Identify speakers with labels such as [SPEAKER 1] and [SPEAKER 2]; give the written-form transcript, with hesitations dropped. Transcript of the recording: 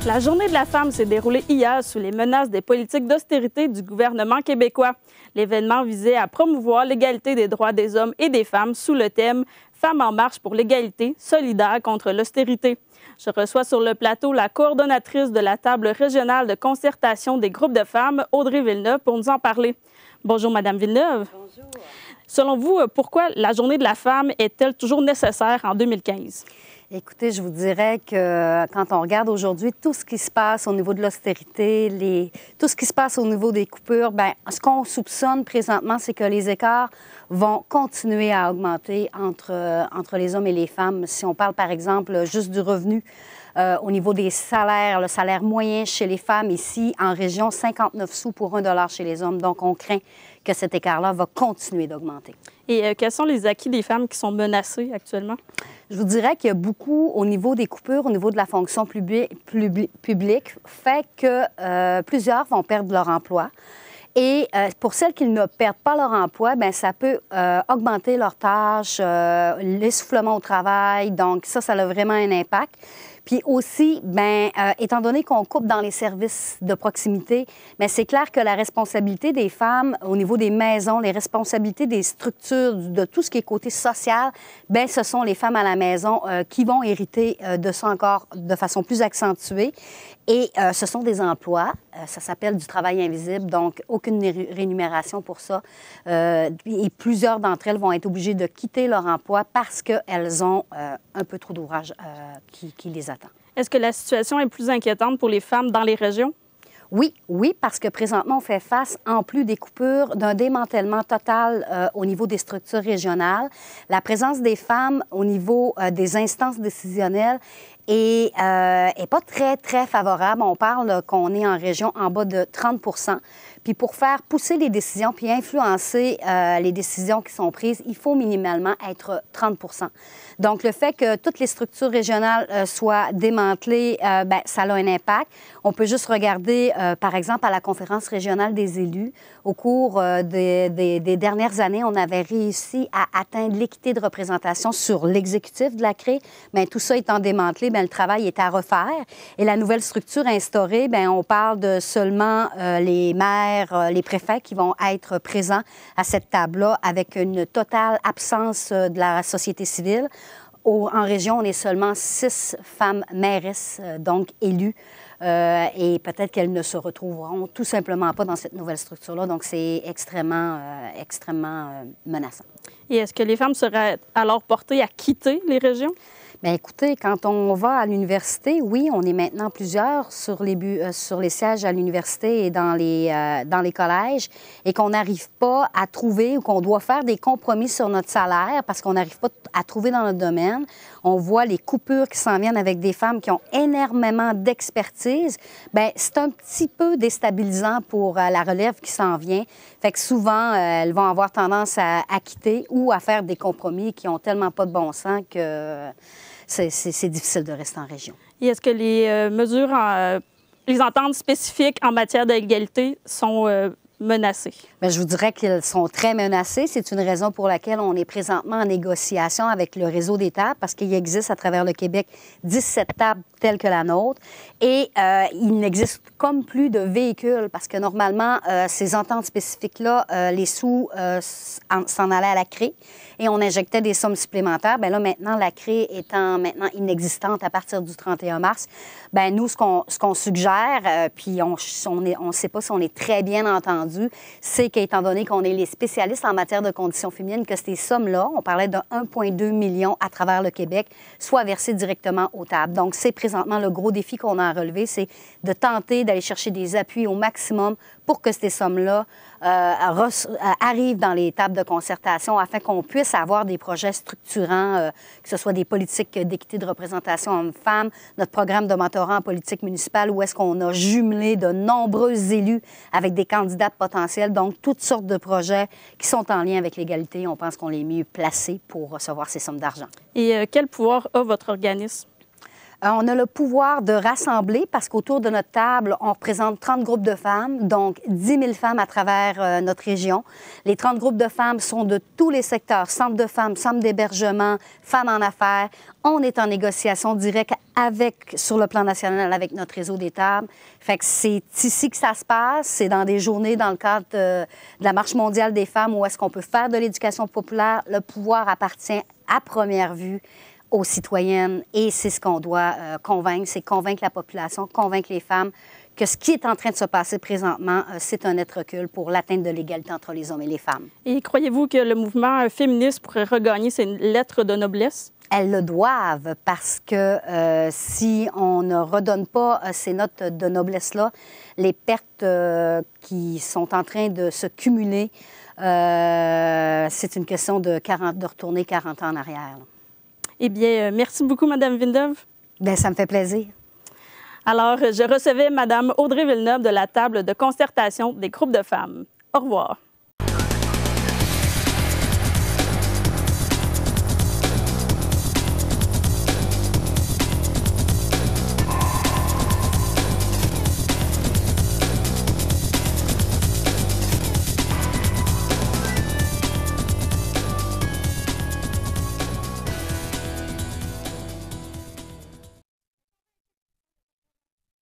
[SPEAKER 1] La Journée de la femme s'est déroulée hier sous les menaces des politiques d'austérité du gouvernement québécois. L'événement visait à promouvoir l'égalité des droits des hommes et des femmes sous le thème « Femmes en marche pour l'égalité, solidaires contre l'austérité ». Je reçois sur le plateau la coordonnatrice de la table régionale de concertation des groupes de femmes, Audrey Villeneuve, pour nous en parler. Bonjour, Madame Villeneuve.
[SPEAKER 2] Bonjour.
[SPEAKER 1] Selon vous, pourquoi la Journée de la femme est-elle toujours nécessaire en 2015?
[SPEAKER 2] Écoutez, je vous dirais que quand on regarde aujourd'hui tout ce qui se passe au niveau de l'austérité, tout ce qui se passe au niveau des coupures, bien, ce qu'on soupçonne présentement, c'est que les écarts vont continuer à augmenter entre les hommes et les femmes. Si on parle, par exemple, juste du revenu, au niveau des salaires, le salaire moyen chez les femmes ici, en région, 59 sous pour $1 chez les hommes. Donc, on craint que cet écart-là va continuer d'augmenter.
[SPEAKER 1] Et quels sont les acquis des femmes qui sont menacées actuellement?
[SPEAKER 2] Je vous dirais qu'il y a beaucoup au niveau des coupures, au niveau de la fonction publique, fait que plusieurs vont perdre leur emploi. Et pour celles qui ne perdent pas leur emploi, bien, ça peut augmenter leurs tâches, l'essoufflement au travail. Donc, ça a vraiment un impact. Puis aussi, bien, étant donné qu'on coupe dans les services de proximité, bien, c'est clair que la responsabilité des femmes au niveau des maisons, les responsabilités des structures, de tout ce qui est côté social, bien, ce sont les femmes à la maison qui vont hériter de ça encore de façon plus accentuée. Et ce sont des emplois, ça s'appelle du travail invisible, donc aucune rémunération pour ça. Et plusieurs d'entre elles vont être obligées de quitter leur emploi parce qu'elles ont un peu trop d'ouvrage qui les attend.
[SPEAKER 1] Est-ce que la situation est plus inquiétante pour les femmes dans les régions?
[SPEAKER 2] Oui, parce que présentement, on fait face, en plus des coupures, d'un démantèlement total au niveau des structures régionales. La présence des femmes au niveau des instances décisionnelles est pas très, très favorable. On parle qu'on est en région en bas de 30 %. Puis pour faire pousser les décisions puis influencer les décisions qui sont prises, il faut minimalement être 30 %. Donc, le fait que toutes les structures régionales soient démantelées, bien, ça a un impact. On peut juste regarder, par exemple, à la conférence régionale des élus. Au cours des dernières années, on avait réussi à atteindre l'équité de représentation sur l'exécutif de la CRE. Bien, tout ça étant démantelé, bien, le travail est à refaire. Et la nouvelle structure instaurée, bien, on parle de seulement les maires, les préfets qui vont être présents à cette table-là avec une totale absence de la société civile. En région, on est seulement 6 femmes mairesses, donc élues, et peut-être qu'elles ne se retrouveront tout simplement pas dans cette nouvelle structure-là. Donc, c'est extrêmement menaçant. Et
[SPEAKER 1] est-ce que les femmes seraient alors portées à quitter les régions?
[SPEAKER 2] Bien, écoutez, quand on va à l'université, oui, on est maintenant plusieurs sur les sièges à l'université et dans les collèges et qu'on n'arrive pas à trouver ou qu'on doit faire des compromis sur notre salaire parce qu'on n'arrive pas à trouver dans notre domaine. On voit les coupures qui s'en viennent avec des femmes qui ont énormément d'expertise. Bien, c'est un petit peu déstabilisant pour la relève qui s'en vient. Fait que souvent, elles vont avoir tendance à quitter ou à faire des compromis qui n'ont tellement pas de bon sens que c'est difficile de rester en région.
[SPEAKER 1] Et est-ce que les mesures, les ententes spécifiques en matière d'égalité sont menacées?
[SPEAKER 2] Bien, je vous dirais qu'elles sont très menacées. C'est une raison pour laquelle on est présentement en négociation avec le réseau des tables parce qu'il existe à travers le Québec 17 tables telles que la nôtre. Et il n'existe comme plus de véhicules parce que normalement, ces ententes spécifiques-là, les sous s'en allaient à la CRE et on injectait des sommes supplémentaires. Bien là, maintenant, la CRE étant maintenant inexistante à partir du 31 mars, bien nous, ce qu'on suggère, puis on ne sait pas si on est très bien entendu, c'est qu'étant donné qu'on est les spécialistes en matière de conditions féminines, que ces sommes-là, on parlait de 1,2 million à travers le Québec, soient versées directement aux tables. Donc, c'est présentement le gros défi qu'on a à relever, c'est de tenter d'aller chercher des appuis au maximum pour que ces sommes-là arrivent dans les tables de concertation afin qu'on puisse avoir des projets structurants, que ce soit des politiques d'équité de représentation hommes-femmes, notre programme de mentorat en politique municipale où est-ce qu'on a jumelé de nombreux élus avec des candidats potentiels. Donc, toutes sortes de projets qui sont en lien avec l'égalité. On pense qu'on est mieux placés pour recevoir ces sommes d'argent.
[SPEAKER 1] Et quel pouvoir a votre organisme?
[SPEAKER 2] On a le pouvoir de rassembler parce qu'autour de notre table, on représente 30 groupes de femmes, donc 10 000 femmes à travers notre région. Les 30 groupes de femmes sont de tous les secteurs, centres de femmes, centres d'hébergement, femmes en affaires. On est en négociation directe sur le plan national avec notre réseau des tables. Fait que c'est ici que ça se passe. C'est dans des journées dans le cadre de la Marche mondiale des femmes où est-ce qu'on peut faire de l'éducation populaire. Le pouvoir appartient à première vue aux citoyennes et c'est ce qu'on doit convaincre, c'est convaincre la population, convaincre les femmes que ce qui est en train de se passer présentement, c'est un net recul pour l'atteinte de l'égalité entre les hommes et les femmes.
[SPEAKER 1] Et croyez-vous que le mouvement féministe pourrait regagner ses lettres de noblesse?
[SPEAKER 2] Elles le doivent parce que si on ne redonne pas ces notes de noblesse-là, les pertes qui sont en train de se cumuler, c'est une question de retourner 40 ans en arrière. Là.
[SPEAKER 1] Eh bien, merci beaucoup, Mme Villeneuve.
[SPEAKER 2] Bien, ça me fait plaisir.
[SPEAKER 1] Alors, je recevais Mme Audrey Villeneuve de la table de concertation des groupes de femmes. Au revoir.